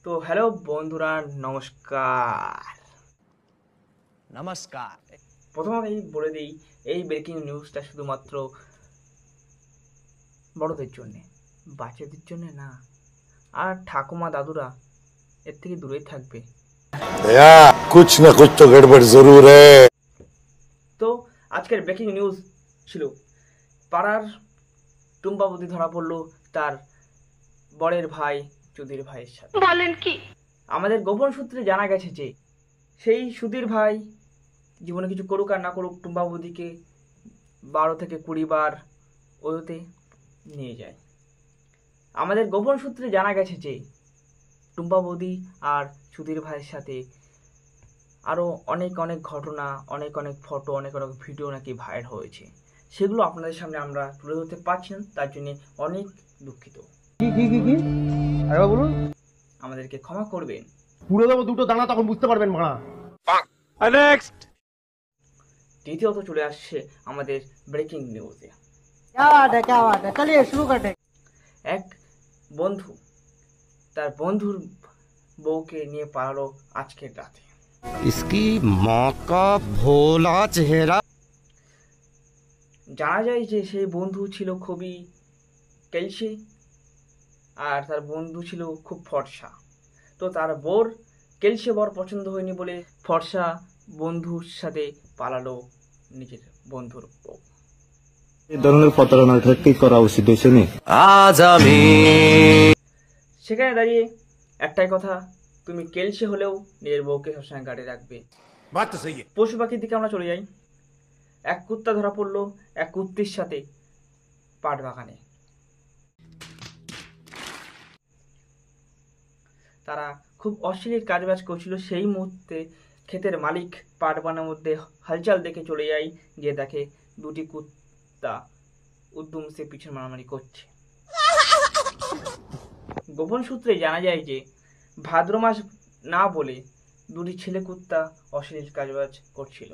তো হ্যালো বন্ধুরা, নমস্কার। প্রথমেই বলে দিই, এই ব্রেকিং নিউজটা শুধুমাত্র বড়দের জন্যে, বাচ্চাদের জন্যে না। আর ঠাকুমা দাদুরা এর থেকে দূরেই থাকবে। कुछ न कुछ तो गड़बड़ जरूर है। তো আজকের ব্রেকিং নিউজ ছিল, পাড়ার টুম্পা বৌদি ধরা পড়লো তার বড়ের ভাই চুদির ভাইয়ের সাথে। বলেন কি? আমাদের গোপন সূত্রে জানা গেছে যে সেই সুধীর ভাই জীবনে কিছু করুক আর না করুক, টুম্পা বৌদিকে 12 থেকে 20 বার ওতে নিয়ে যায়। আমাদের গোপন সূত্রে জানা গেছে যে টুম্পা বৌদি আর সুধীর ভাইয়ের সাথে আরও অনেক ঘটনা, অনেক ফটো, অনেক ভিডিও নাকি ভাইরাল হয়েছে। সেগুলো আপনাদের সামনে আমরা তুলে ধরতে পারছি না, তার জন্য অনেক দুঃখিত। বলুন, আমাদেরকে ক্ষমা করবেন। পুরো দেবো দুটো দানা, তখন বুঝতে পারবেন মারা। দ্বিতীয়ত চলে আসছে আমাদের ব্রেকিং নিউজে। এক বন্ধু তার বন্ধুর বউকে নিয়ে পালালো আজকের রাতে। इसकी माँ का भोला चेहरा। জানা যায় যে সেই বন্ধু ছিল খুবই কেলসে, আর তার বন্ধু ছিল খুব ফর্সা। তো তার বোর কেলসে বর পছন্দ হয়নি বলে ফর্সা বন্ধুর সাথে পালালো নিজের বন্ধুর বউ। এই ধরনের প্রতারণাটা ঠিক করা উচিত হয়েছে না। আজ আমি সেখানে দাঁড়িয়ে একটাই কথা, তুমি কেলসে হলেও নিজের বউকে সবসময় গাড়ি রাখবে। পশু পাখির দিকে আমরা চলে যাই। এক কুত্তা ধরা পড়লো এক কুত্তির সাথে পাট বাগানে। তারা খুব অশ্লীল কাজবাজ করছিল। সেই মুহূর্তে ক্ষেতের মালিক পাট বাগানের মধ্যে হালচাল দেখে চলে যায়, গিয়ে দেখে দুটি কুত্তা উদ্যম সে পিছনে মারামারি করছে। গোপন সূত্রে জানা যায় যে ভাদ্র মাস না বলে দুটি ছেলে কুত্তা অশ্লীল কাজবাজ করছিল।